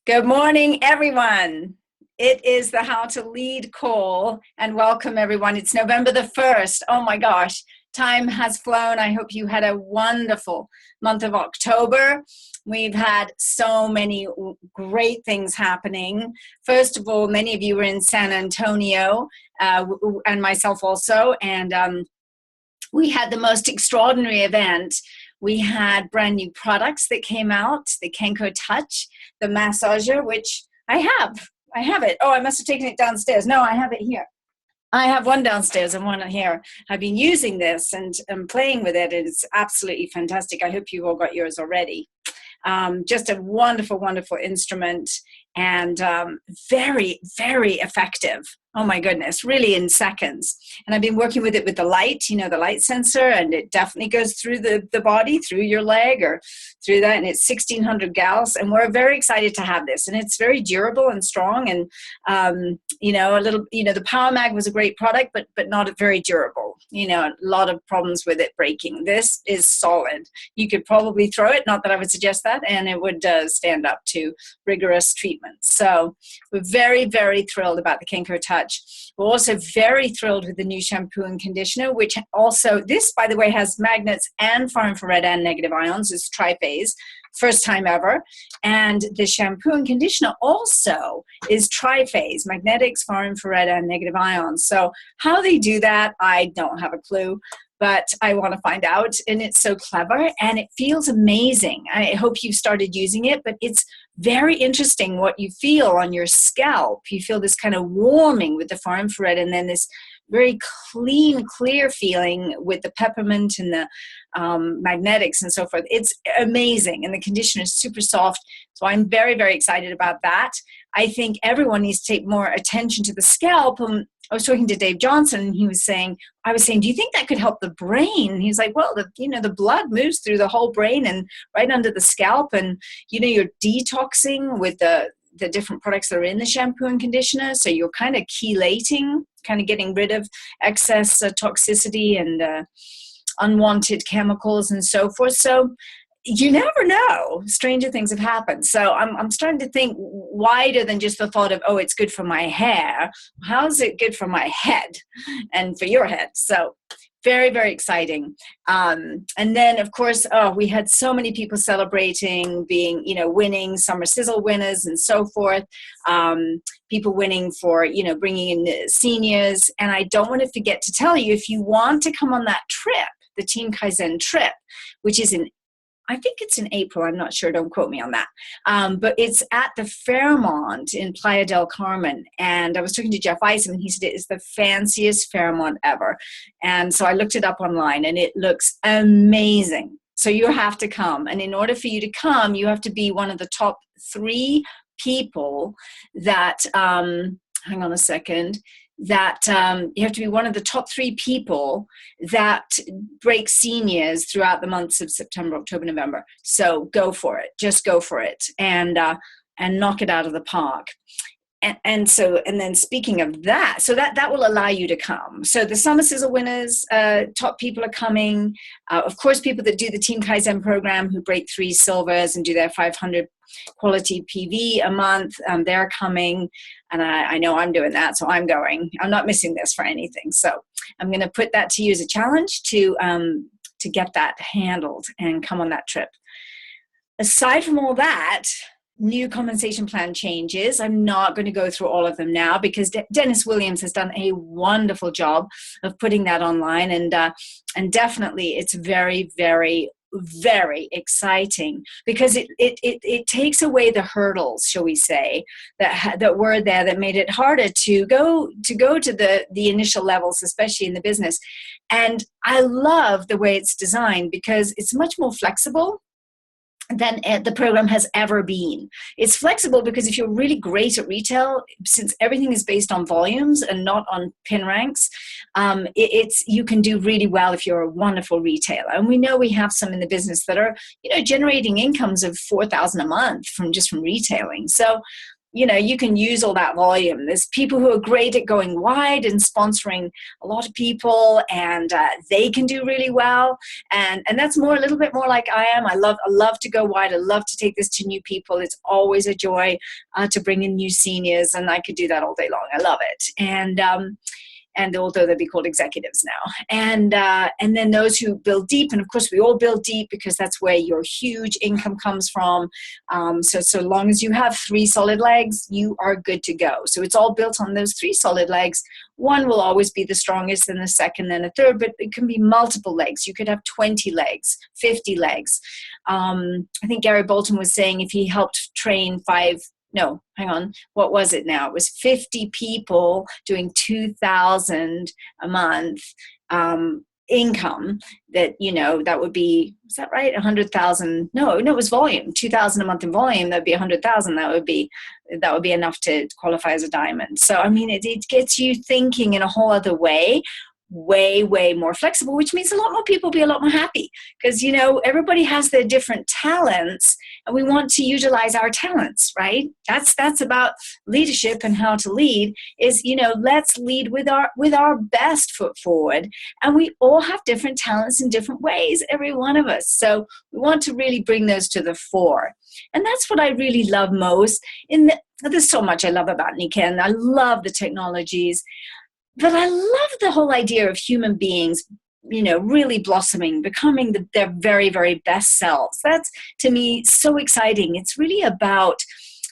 Good morning, everyone. It is the How to Lead call, and welcome, everyone. It's November the 1st. Oh my gosh, time has flown. I hope you had a wonderful month of October. We've had so many great things happening. First of all, many of you were in San Antonio, and myself also, and we had the most extraordinary event. We had brand new products that came out, the Kenko Touch, the massager, which I have. I have it. Oh, I must have taken it downstairs. No, I have it here. I have one downstairs and one here. I've been using this and playing with it. It's absolutely fantastic. I hope you all got yours already. Just a wonderful, wonderful instrument, and very, very effective. Oh my goodness, really in seconds. And I've been working with it with the light, the light sensor, and it definitely goes through the body, through your leg or through that, and it's 1,600 gals, and we're very excited to have this. And it's very durable and strong, and the Power Mag was a great product, but not very durable. A lot of problems with it breaking. This is solid. You could probably throw it, not that I would suggest that, and it would stand up to rigorous treatment. So we're very, very thrilled about the Kenko Touch. We're also very thrilled with the new shampoo and conditioner, which also, this, by the way, has magnets and far infrared and negative ions. It's tri-phase, first time ever. And the shampoo and conditioner also is tri-phase, magnetics, far infrared, and negative ions. So how they do that, I don't have a clue, but I want to find out. And it's so clever, and it feels amazing. I hope you've started using it, but it's very interesting what you feel on your scalp. You feel this kind of warming with the far infrared, and then this very clean, clear feeling with the peppermint and the magnetics and so forth. It's amazing, and the conditioner is super soft. So I'm very, very excited about that. I think everyone needs to take more attention to the scalp. I was talking to Dave Johnson, and I was saying, do you think that could help the brain? And he's like, well, the blood moves through the whole brain and right under the scalp, and you're detoxing with the different products that are in the shampoo and conditioner. So you're kind of chelating, kind of getting rid of excess toxicity and unwanted chemicals and so forth. So you never know. Stranger things have happened. So I'm starting to think wider than just the thought of, oh, it's good for my hair. How's it good for my head and for your head? So very, very exciting. And then, of course, we had so many people celebrating being, winning, Summer Sizzle winners and so forth. People winning for, bringing in seniors. And I don't want to forget to tell you, if you want to come on that trip, the Team Kaizen trip, which is I think it's in April. I'm not sure. Don't quote me on that. But it's at the Fairmont in Playa del Carmen. And I was talking to Jeff Isom, and he said it is the fanciest Fairmont ever. And so I looked it up online, and it looks amazing. So you have to come. And in order for you to come, you have to be one of the top 3 people that, hang on a second, that you have to be one of the top 3 people that break seniors throughout the months of September, October, November. So go for it. Just go for it and knock it out of the park. And then speaking of that, so that will allow you to come. So the Summer Sizzle winners, top people are coming. Of course, people that do the Team Kaizen program who break 3 silvers and do their 500 quality PV a month, they're coming. And I know I'm doing that, so I'm going. I'm not missing this for anything. So I'm going to put that to you as a challenge to get that handled and come on that trip. Aside from all that, new compensation plan changes. I'm not going to go through all of them now because Dennis Williams has done a wonderful job of putting that online, and definitely it's very, very, very exciting because it takes away the hurdles, shall we say, that were there that made it harder to go to the initial levels, especially in the business. And I love the way it's designed because it's much more flexible than the program has ever been. It's flexible because if you're really great at retail, since everything is based on volumes and not on pin ranks, you can do really well if you're a wonderful retailer. And we know we have some in the business that are, generating incomes of $4,000 a month from retailing. So you can use all that volume. There's people who are great at going wide and sponsoring a lot of people, and they can do really well. And that's a little bit more like I am. I love to go wide. I love to take this to new people. It's always a joy to bring in new seniors, and I could do that all day long. I love it. And although they'd be called executives now, and then those who build deep, and of course we all build deep because that's where your huge income comes from. So long as you have 3 solid legs, you are good to go. So it's all built on those 3 solid legs. One will always be the strongest, and the second, then a third, but it can be multiple legs. You could have 20 legs, 50 legs. I think Gary Bolton was saying if he helped train what was it now? It was 50 people doing 2,000 a month income, that would be, is that right? 100,000? No, it was volume. 2,000 a month in volume, that'd be 100,000. That would be enough to qualify as a diamond. So, I mean, it gets you thinking in a whole other way, way more flexible, which means a lot more people be a lot more happy, because everybody has their different talents, and we want to utilize our talents, right? That's about leadership and how to lead is, let's lead with our best foot forward. And we all have different talents in different ways, every one of us. So we want to really bring those to the fore. And that's what I really love most. There's so much I love about Nikken. I love the technologies. But I love the whole idea of human beings, really blossoming, becoming their very, very best selves. That's, to me, so exciting. It's really about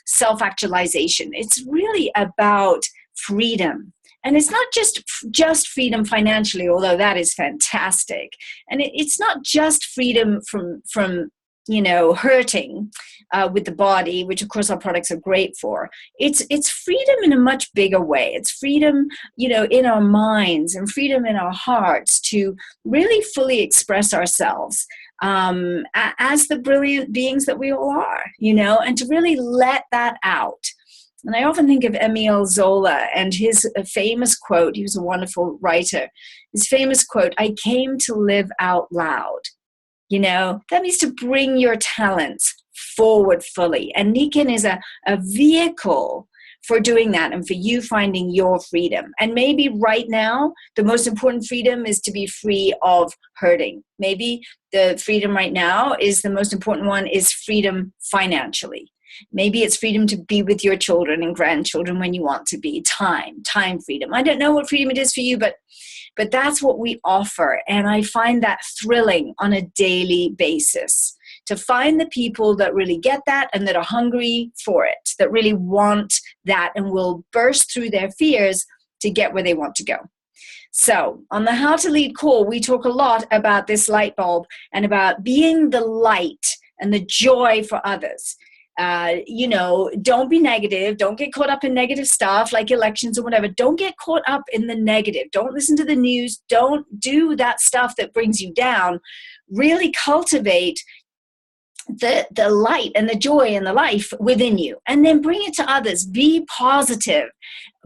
self-actualization. It's really about freedom. And it's not just freedom financially, although that is fantastic. And it's not just freedom from hurting with the body, which of course our products are great for. It's freedom in a much bigger way. It's freedom, in our minds, and freedom in our hearts to really fully express ourselves as the brilliant beings that we all are, and to really let that out. And I often think of Emile Zola and his famous quote. He was a wonderful writer. His famous quote, "I came to live out loud." That means to bring your talents forward fully. And Nikken is a vehicle for doing that, and for you finding your freedom. And maybe right now, the most important freedom is to be free of hurting. Maybe the freedom right now is the most important one is freedom financially. Maybe it's freedom to be with your children and grandchildren when you want to be. Time freedom. I don't know what freedom it is for you, but that's what we offer. And I find that thrilling on a daily basis, to find the people that really get that and that are hungry for it, that really want that and will burst through their fears to get where they want to go. So on the How to Lead call, we talk a lot about this light bulb and about being the light and the joy for others. Don't be negative. Don't get caught up in negative stuff like elections or whatever. Don't get caught up in the negative. Don't listen to the news. Don't do that stuff that brings you down. Really cultivate the light and the joy and the life within you, and then bring it to others. Be positive.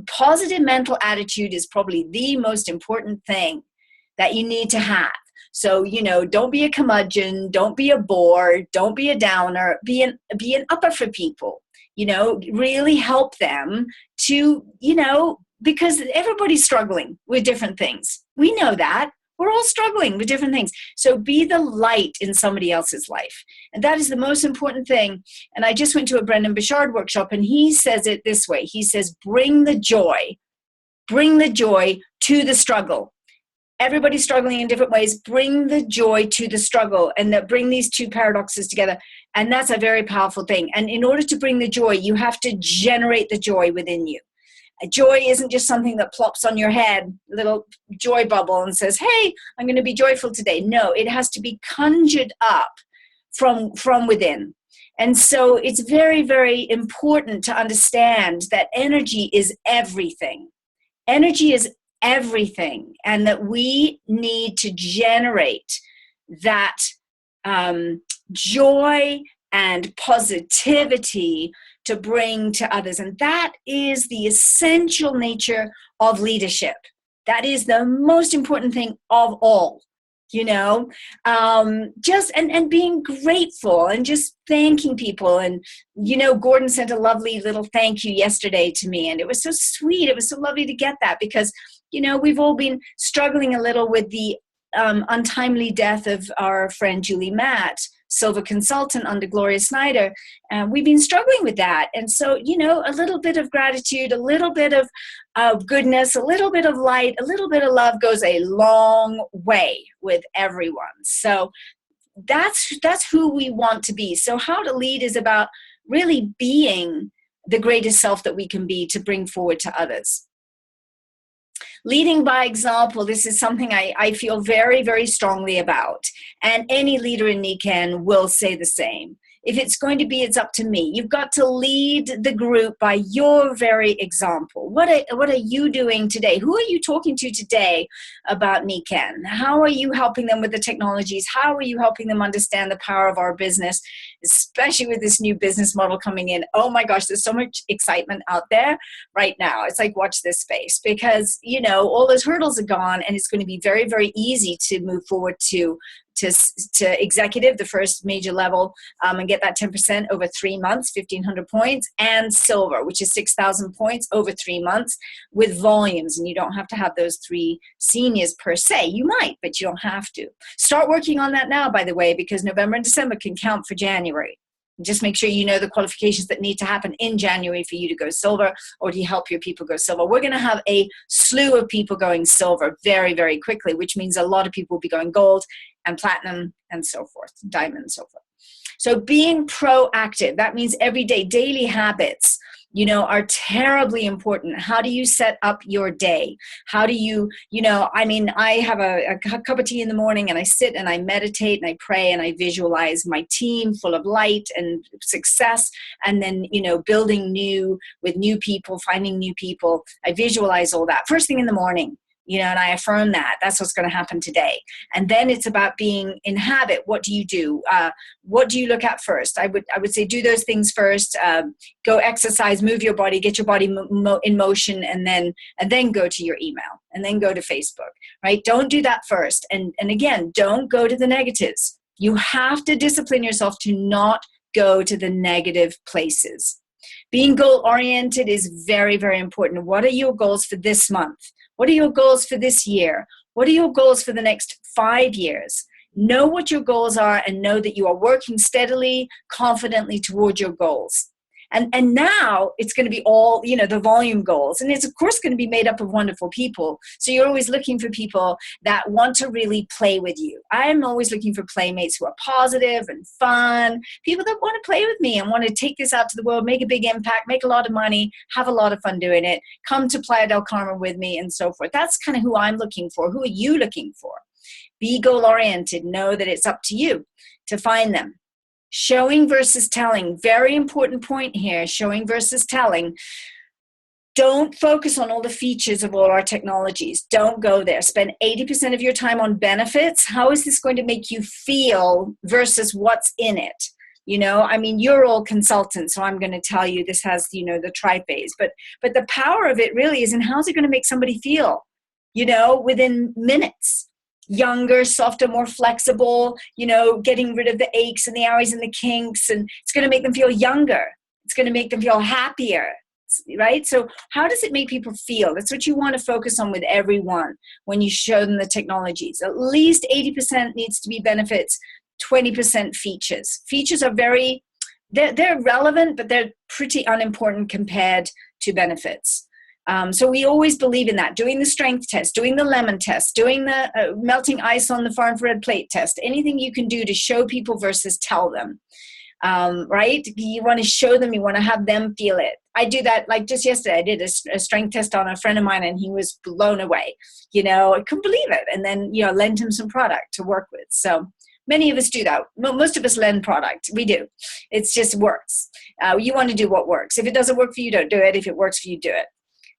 Positive mental attitude is probably the most important thing that you need to have. So, don't be a curmudgeon, don't be a bore, don't be a downer, be an upper for people, really help them to, because everybody's struggling with different things. We know that. We're all struggling with different things. So be the light in somebody else's life. And that is the most important thing. And I just went to a Brendan Bouchard workshop, and he says it this way. He says, bring the joy to the struggle. Everybody's struggling in different ways. Bring the joy to the struggle, and that bring these two paradoxes together. And that's a very powerful thing. And in order to bring the joy, you have to generate the joy within you. Joy isn't just something that plops on your head, little joy bubble, and says, hey, I'm going to be joyful today. No, it has to be conjured up from within. And so it's very, very important to understand that energy is everything. Energy is everything, and that we need to generate that joy and positivity to bring to others. And that is the essential nature of leadership. That is the most important thing of all. you know, just and being grateful and just thanking people. And you know, Gordon sent a lovely little thank you yesterday to me, and it was so sweet. It was so lovely to get that, because you know, we've all been struggling a little with the untimely death of our friend Julie Matt, Silver consultant under Gloria Snyder. We've been struggling with that. And so, you know, a little bit of gratitude, a little bit of goodness, a little bit of light, a little bit of love goes a long way with everyone. So that's who we want to be. So how to lead is about really being the greatest self that we can be to bring forward to others. Leading by example, this is something I feel very, very strongly about. And any leader in Nikken will say the same. If it's going to be, it's up to me. You've got to lead the group by your very example. What are you doing today? Who are you talking to today about Nikken? How are you helping them with the technologies? How are you helping them understand the power of our business, especially with this new business model coming in? Oh my gosh, there's so much excitement out there right now. It's like, watch this space, because, you know, all those hurdles are gone, and it's going to be very, very easy to move forward to executive, the first major level, and get that 10% over 3 months, 1,500 points, and silver, which is 6,000 points over 3 months with volumes. And you don't have to have those 3 seniors per se. You might, but you don't have to. Start working on that now, by the way, because November and December can count for January. Just make sure you know the qualifications that need to happen in January for you to go silver, or to help your people go silver. We're going to have a slew of people going silver very, very quickly, which means a lot of people will be going gold and platinum and so forth, diamond and so forth. So being proactive, that means every day, daily habits, you know, are terribly important. How do you set up your day? How do you, you know, I mean, I have a cup of tea in the morning, and I sit and I meditate and I pray and I visualize my team full of light and success. And then, you know, building new with new people, finding new people. I visualize all that first thing in the morning. You know, and I affirm that. That's what's going to happen today. And then it's about being in habit. What do you do? What do you look at first? I would say do those things first. Go exercise, move your body, get your body in motion, and then go to your email, and then go to Facebook. Right? Don't do that first. And again, don't go to the negatives. You have to discipline yourself to not go to the negative places. Being goal-oriented is very, very important. What are your goals for this month? What are your goals for this year? What are your goals for the next 5 years? Know what your goals are, and know that you are working steadily, confidently toward your goals. And now it's going to be all, you know, the volume goals. And it's, of course, going to be made up of wonderful people. So you're always looking for people that want to really play with you. I'm always looking for playmates who are positive and fun, people that want to play with me and want to take this out to the world, make a big impact, make a lot of money, have a lot of fun doing it, come to Playa del Carmen with me, and so forth. That's kind of who I'm looking for. Who are you looking for? Be goal-oriented. Know that it's up to you to find them. Showing versus telling, very important point here, showing versus telling. Don't focus on all the features of all our technologies. Don't go there. Spend 80% of your time on benefits. How is this going to make you feel versus what's in it? You know, I mean, you're all consultants, so I'm going to tell you this has, you know, the tri-phase. But the power of it really is in how's it going to make somebody feel, you know, within minutes. Younger, softer, more flexible, you know, getting rid of the aches and the owies and the kinks, and it's going to make them feel younger. It's going to make them feel happier, right? So how does it make people feel? That's what you want to focus on with everyone when you show them the technologies. At least 80% needs to be benefits, 20% features. Features are they're relevant, but they're pretty unimportant compared to benefits. So we always believe in that. Doing the strength test, doing the lemon test, doing the melting ice on the far infrared plate test, anything you can do to show people versus tell them, right? You want to show them, you want to have them feel it. I do that, like just yesterday, I did a strength test on a friend of mine, and he was blown away. You know, I couldn't believe it. And then, you know, lend him some product to work with. So many of us do that. Most of us lend product. We do. It just works. You want to do what works. If it doesn't work for you, don't do it. If it works for you, do it.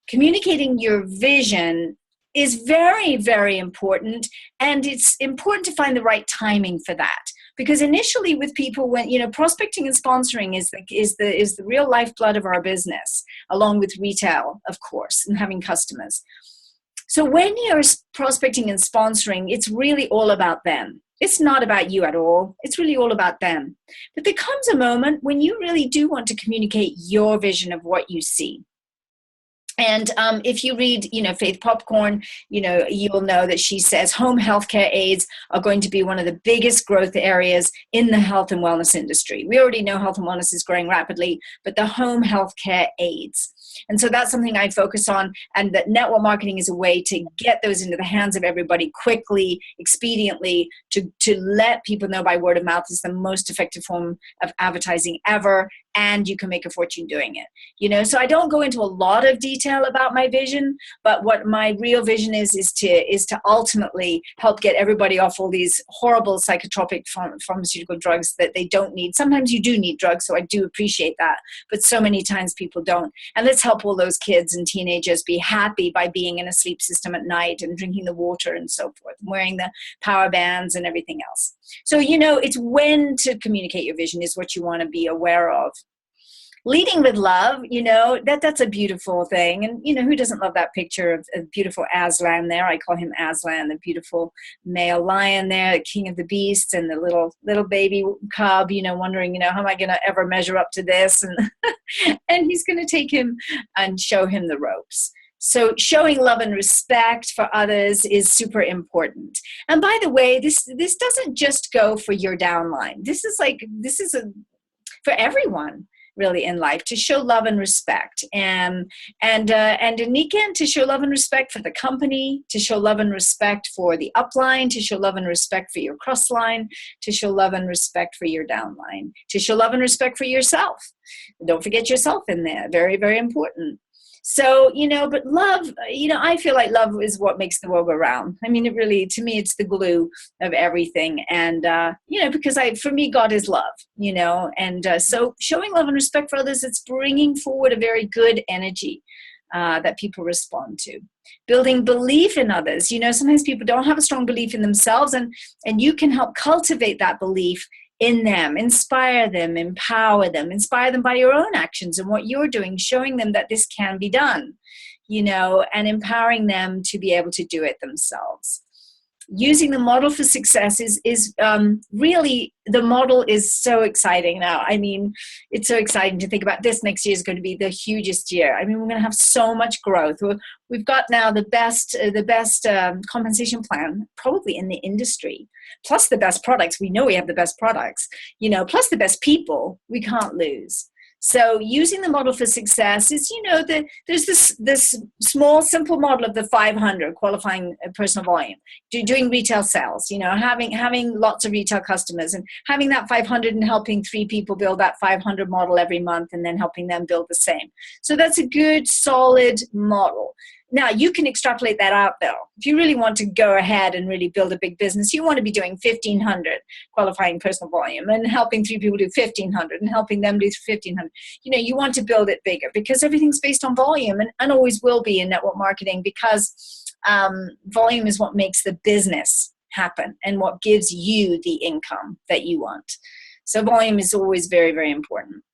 Communicating your vision is very, very important, and it's important to find the right timing for that. Because initially, with people, when you know, prospecting and sponsoring is the real lifeblood of our business, along with retail, of course, and having customers. So when you're prospecting and sponsoring, it's really all about them. It's not about you at all. It's really all about them. But there comes a moment when you really do want to communicate your vision of what you see. And if you read, Faith Popcorn, you'll know that she says home healthcare aids are going to be one of the biggest growth areas in the health and wellness industry. We already know health and wellness is growing rapidly, but the home healthcare aids. And so that's something I focus on, and that network marketing is a way to get those into the hands of everybody quickly, expediently, to let people know by word of mouth is the most effective form of advertising ever, and you can make a fortune doing it. So I don't go into a lot of detail about my vision, but what my real vision is to ultimately help get everybody off all these horrible psychotropic pharmaceutical drugs that they don't need. Sometimes you do need drugs, so I do appreciate that, but so many times people don't. And let's help all those kids and teenagers be happy by being in a sleep system at night and drinking the water and so forth, wearing the power bands and everything else. So, it's when to communicate your vision is what you want to be aware of. Leading with love, that's a beautiful thing. And, who doesn't love that picture of beautiful Aslan there? I call him Aslan, the beautiful male lion there, the king of the beasts, and the little baby cub, wondering, how am I going to ever measure up to this? And, and he's going to take him and show him the ropes. So showing love and respect for others is super important. And by the way, this doesn't just go for your downline. This is for everyone really in life, to show love and respect. And in Nikken, to show love and respect for the company, to show love and respect for the upline, to show love and respect for your cross line, to show love and respect for your downline, to show love and respect for yourself. Don't forget yourself in there. Very, very important. So, but love, I feel like love is what makes the world go round. I mean, it really, to me, it's the glue of everything. And, because for me, God is love, and so showing love and respect for others, it's bringing forward a very good energy that people respond to. Building belief in others. Sometimes people don't have a strong belief in themselves, and you can help cultivate that belief in them, inspire them, empower them, inspire them by your own actions and what you're doing, showing them that this can be done, and empowering them to be able to do it themselves. Using the model for success is really, the model is so exciting now. I mean, it's so exciting to think about this. Next year is going to be the hugest year. I mean, we're going to have so much growth. We've got now the best compensation plan probably in the industry, plus the best products. We know we have the best products, plus the best people. We can't lose. So using the model for success is, there's this small, simple model of the 500 qualifying personal volume, doing retail sales, having lots of retail customers and having that 500 and helping 3 people build that 500 model every month and then helping them build the same. So that's a good, solid model. Now, you can extrapolate that out, though. If you really want to go ahead and really build a big business, you want to be doing 1,500 qualifying personal volume and helping 3 people do 1,500 and helping them do 1,500. You want to build it bigger because everything's based on volume and always will be in network marketing because volume is what makes the business happen and what gives you the income that you want. So volume is always very, very important.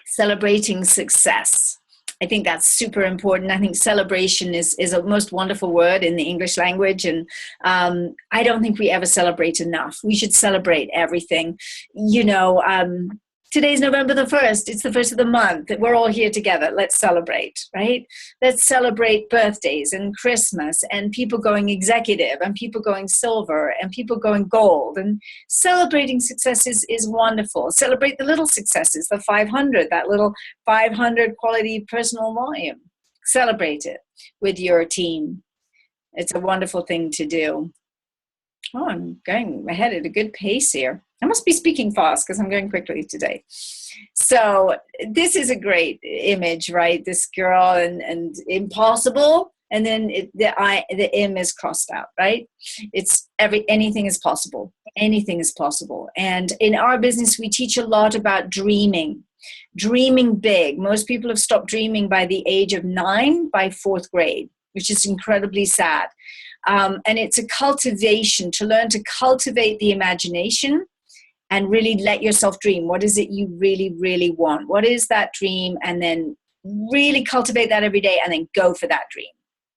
Celebrating success. I think that's super important. I think celebration is a most wonderful word in the English language. And I don't think we ever celebrate enough. We should celebrate everything. Today's November the 1st. It's the first of the month. We're all here together. Let's celebrate, right? Let's celebrate birthdays and Christmas and people going executive and people going silver and people going gold. And celebrating successes is wonderful. Celebrate the little successes, the 500, that little 500 quality personal volume. Celebrate it with your team. It's a wonderful thing to do. Oh, I'm going ahead at a good pace here. I must be speaking fast because I'm going quickly today. So this is a great image, right? This girl and impossible. And then the M is crossed out, right? It's anything is possible. Anything is possible. And in our business, we teach a lot about dreaming big. Most people have stopped dreaming by the age of 9, by 4th grade, which is incredibly sad. And it's a cultivation, to learn to cultivate the imagination and really let yourself dream. What is it you really, really want? What is that dream? And then really cultivate that every day and then go for that dream.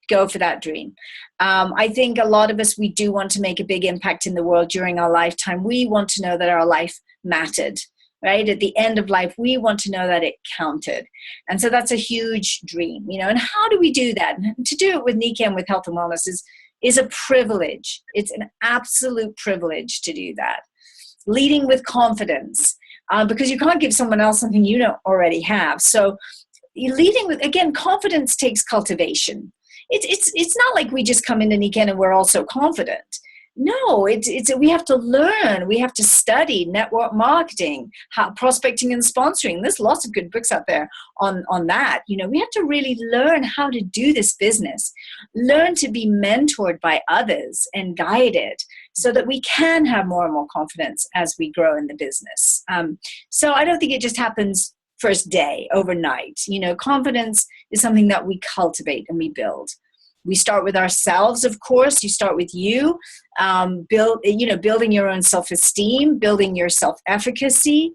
go for that dream. I think a lot of us, we do want to make a big impact in the world during our lifetime. We want to know that our life mattered, right? At the end of life, we want to know that it counted. And so that's a huge dream, you know. And how do we do that? And to do it with Nikken, with health and wellness, is a privilege. It's an absolute privilege to do that. Leading with confidence, because you can't give someone else something you don't already have. So leading with, again, confidence takes cultivation. It's not like we just come into Nikken and we're all so confident. No, we have to learn. We have to study network marketing, prospecting and sponsoring. There's lots of good books out there on that. You know, we have to really learn how to do this business, learn to be mentored by others and guided so that we can have more and more confidence as we grow in the business. So I don't think it just happens first day, overnight. You know, confidence is something that we cultivate and we build. We start with ourselves, of course. You start with you, building your own self-esteem, building your self-efficacy.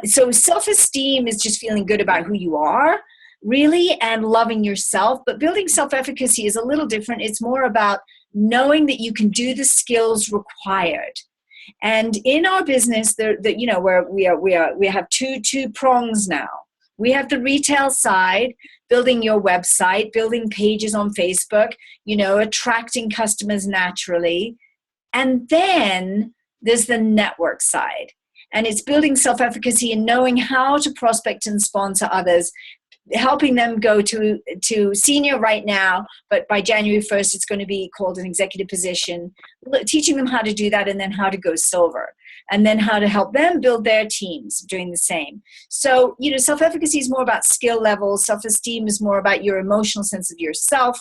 So self-esteem is just feeling good about who you are, really, and loving yourself. But building self-efficacy is a little different. It's more about knowing that you can do the skills required. And in our business, where we have two prongs now. We have the retail side, building your website, building pages on Facebook, you know, attracting customers naturally. And then there's the network side. And it's building self-efficacy and knowing how to prospect and sponsor others, helping them go to senior right now, but by January 1st, it's going to be called an executive position, teaching them how to do that, and then how to go silver, and then how to help them build their teams doing the same. So, you know, self-efficacy is more about skill levels. Self-esteem is more about your emotional sense of yourself,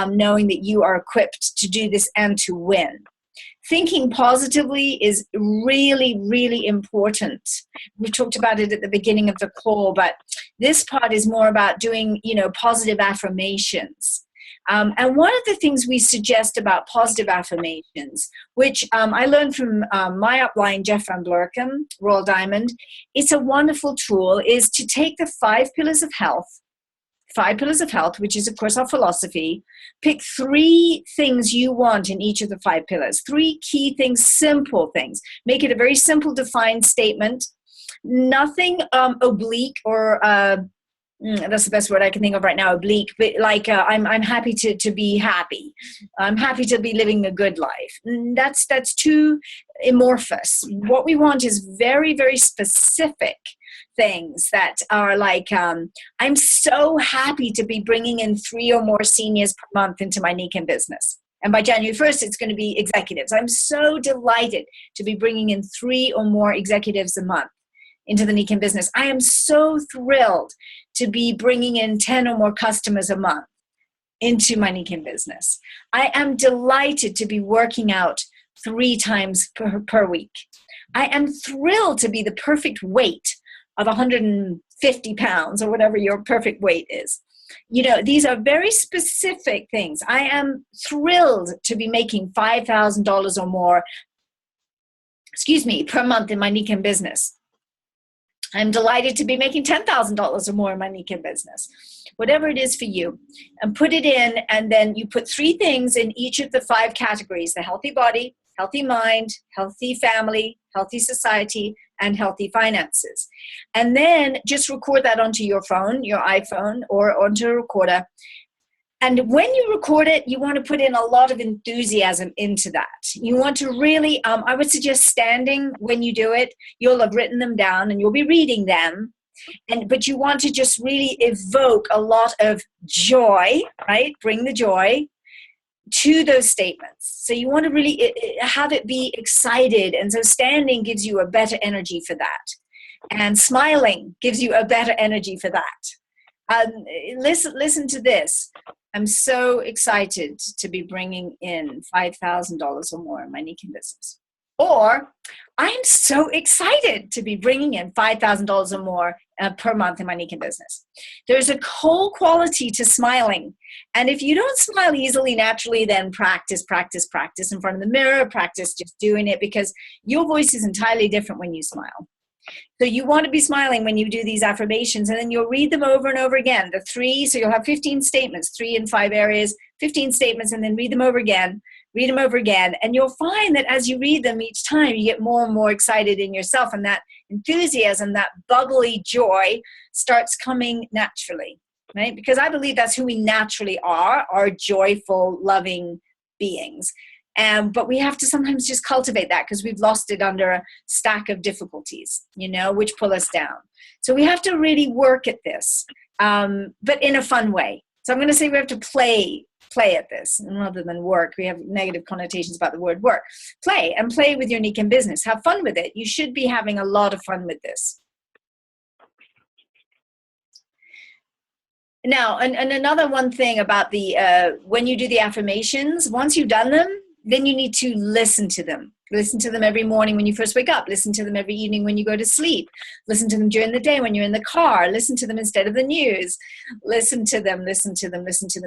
knowing that you are equipped to do this and to win. Thinking positively is really, really important. We talked about it at the beginning of the call, but this part is more about doing, you know, positive affirmations. And one of the things we suggest about positive affirmations, which I learned from my upline, Jeff Van Blurken, Royal Diamond, it's a wonderful tool, is to take the 5 pillars of health, which is, of course, our philosophy. Pick 3 things you want in each of the 5 pillars. 3 key things, simple things. Make it a very simple, defined statement. Nothing oblique or that's the best word I can think of right now, oblique, but like I'm happy to be happy. I'm happy to be living a good life. That's too amorphous. What we want is very, very specific things that are like, I'm so happy to be bringing in 3 or more seniors per month into my Nikken business. And by January 1st, it's going to be executives. I'm so delighted to be bringing in 3 or more executives a month into the Nikken business. I am so thrilled to be bringing in 10 or more customers a month into my Nikken business. I am delighted to be working out 3 times per week. I am thrilled to be the perfect weight of 150 pounds or whatever your perfect weight is. You know, these are very specific things. I am thrilled to be making $5,000 or more, per month in my Nikken business. I'm delighted to be making $10,000 or more in my Nikken business. Whatever it is for you, and put it in, and then you put 3 things in each of the 5 categories: the healthy body, healthy mind, healthy family, healthy society, and healthy finances. And then just record that onto your phone, your iPhone, or onto a recorder. And when you record it, you want to put in a lot of enthusiasm into that. You want to really, I would suggest standing when you do it. You'll have written them down and you'll be reading them. But you want to just really evoke a lot of joy, right? Bring the joy to those statements. So you want to really have it be excited. And so standing gives you a better energy for that. And smiling gives you a better energy for that. Listen to this. I'm so excited to be bringing in $5,000 or more in my Nikken business. Or I'm so excited to be bringing in $5,000 or more per month in my Nikken business. There's a whole quality to smiling. And if you don't smile easily, naturally, then practice in front of the mirror, practice just doing it, because your voice is entirely different when you smile. So you want to be smiling when you do these affirmations, and then you'll read them over and over again. The 3, so you'll have 15 statements, 3 in 5 areas, 15 statements, and then read them over again, and you'll find that as you read them each time, you get more and more excited in yourself, and that enthusiasm, that bubbly joy starts coming naturally, right? Because I believe that's who we naturally are joyful, loving beings. But we have to sometimes just cultivate that because we've lost it under a stack of difficulties, which pull us down. So we have to really work at this, but in a fun way. So I'm going to say we have to play at this, and rather than work. We have negative connotations about the word work. Play with your Nikken business. Have fun with it. You should be having a lot of fun with this. Now, and another one thing about the when you do the affirmations, once you've done them, then you need to listen to them. Listen to them every morning when you first wake up. Listen to them every evening when you go to sleep. Listen to them during the day when you're in the car. Listen to them instead of the news. Listen to them,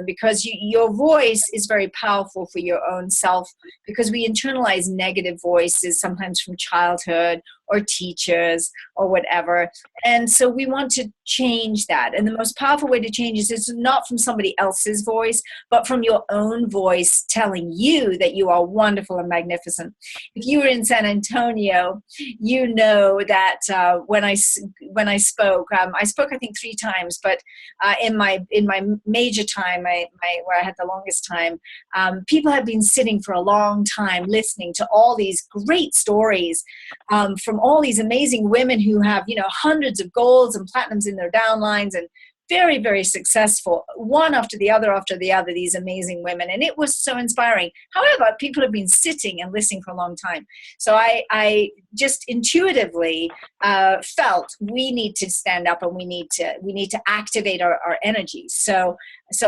because your voice is very powerful for your own self, because we internalize negative voices sometimes from childhood or teachers or whatever. And so we want to change that. And the most powerful way to change is not from somebody else's voice, but from your own voice telling you that you are wonderful and magnificent. If you were in San Antonio, you know that when I spoke, I spoke I think 3 times, but in my major time, where I had the longest time, people had been sitting for a long time listening to all these great stories from all these amazing women who have hundreds of golds and platinums in their downlines, and very, very successful, one after the other, these amazing women. And it was so inspiring. However, people have been sitting and listening for a long time. So I just intuitively felt we need to stand up, and we need to activate our energy. So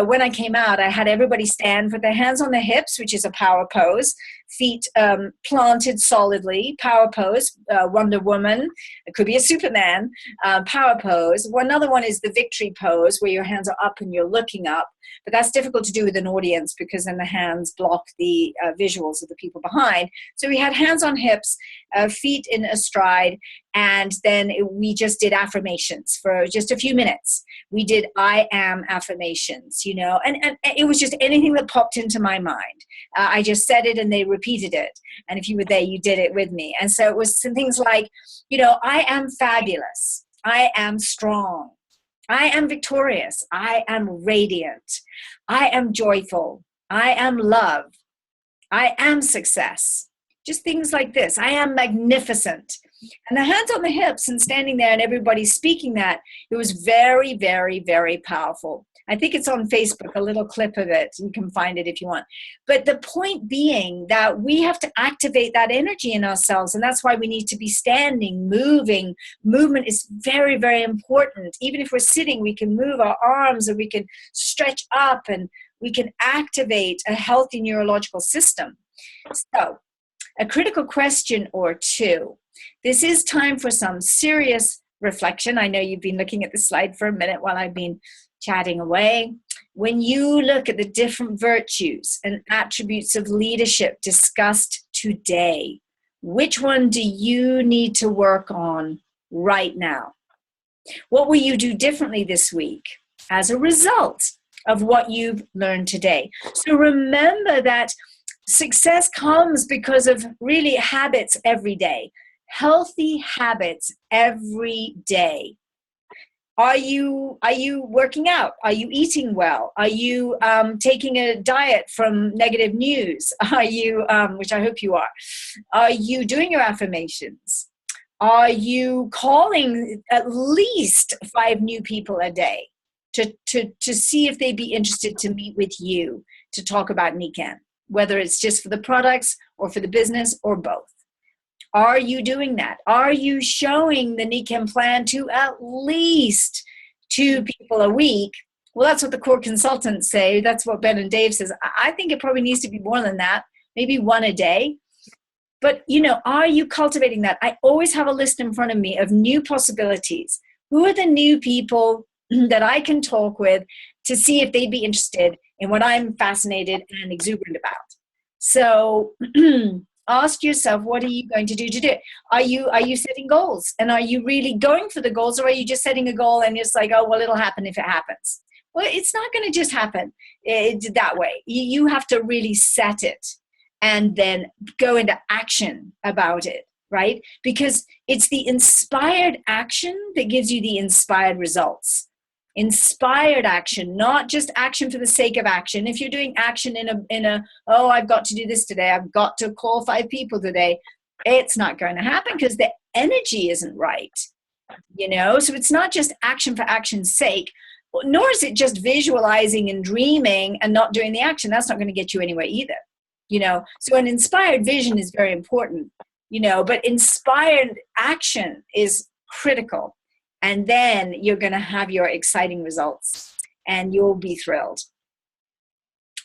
when I came out, I had everybody stand with their hands on their hips, which is a power pose, feet planted solidly, power pose, Wonder Woman. It could be a Superman, power pose. Another one is the victory pose, where your hands are up and you're looking up. But that's difficult to do with an audience, because then the hands block the visuals of the people behind. So we had hands on hips, feet in a stride, and then we just did affirmations for just a few minutes. We did I am affirmations, and it was just anything that popped into my mind. I just said it and they repeated it. And if you were there, you did it with me. And so it was some things like, I am fabulous. I am strong. I am victorious. I am radiant. I am joyful. I am love. I am success. Just things like this. I am magnificent. And the hands on the hips and standing there and everybody speaking that, it was very, very, very powerful. I think it's on Facebook, a little clip of it. You can find it if you want. But the point being that we have to activate that energy in ourselves. And that's why we need to be standing, moving. Movement is very, very important. Even if we're sitting, we can move our arms, or we can stretch up, and we can activate a healthy neurological system. So, a critical question or two. This is time for some serious reflection. I know you've been looking at the slide for a minute while I've been chatting away. When you look at the different virtues and attributes of leadership discussed today, which one do you need to work on right now? What will you do differently this week as a result of what you've learned today? So remember that success comes because of really habits every day. Healthy habits every day. Are you working out? Are you eating well? Are you taking a diet from negative news? Are you, which I hope you are you doing your affirmations? Are you calling at least 5 new people a day to see if they'd be interested to meet with you to talk about Nikken, whether it's just for the products or for the business or both? Are you doing that? Are you showing the Nikken plan to at least 2 people a week? Well, that's what the core consultants say. That's what Ben and Dave says. I think it probably needs to be more than that, maybe 1 a day. But, are you cultivating that? I always have a list in front of me of new possibilities. Who are the new people that I can talk with to see if they'd be interested in what I'm fascinated and exuberant about? So Ask yourself, what are you going to do it? Are you setting goals? And are you really going for the goals, or are you just setting a goal and it's like, oh, well, it'll happen if it happens? Well, it's not going to just happen that way. You have to really set it and then go into action about it, right? Because it's the inspired action that gives you the inspired results. Inspired action, not just action for the sake of action. If you're doing action in a oh, I've got to do this today, I've got to call 5 people today, it's not going to happen because the energy isn't right, so it's not just action for action's sake, nor is it just visualizing and dreaming and not doing the action. That's not going to get you anywhere either, so an inspired vision is very important, but inspired action is critical. And then you're going to have your exciting results and you'll be thrilled.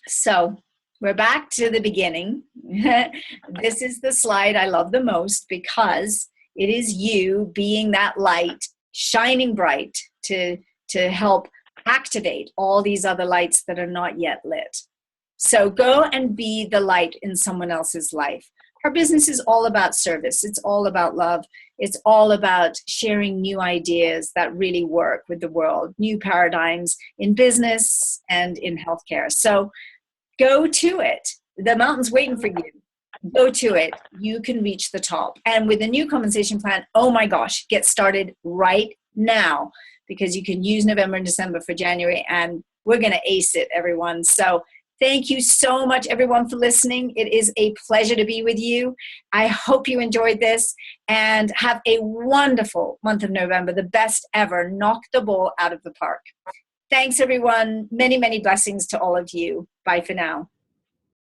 So we're back to the beginning. This is the slide I love the most because it is you being that light, shining bright to help activate all these other lights that are not yet lit. So go and be the light in someone else's life. Our business is all about service. It's all about love. It's all about sharing new ideas that really work with the world, new paradigms in business and in healthcare. So go to it. The mountain's waiting for you. Go to it. You can reach the top. And with the new compensation plan, oh my gosh, get started right now because you can use November and December for January, and we're going to ace it, everyone. So thank you so much, everyone, for listening. It is a pleasure to be with you. I hope you enjoyed this and have a wonderful month of November, the best ever. Knock the ball out of the park. Thanks, everyone. Many, many blessings to all of you. Bye for now.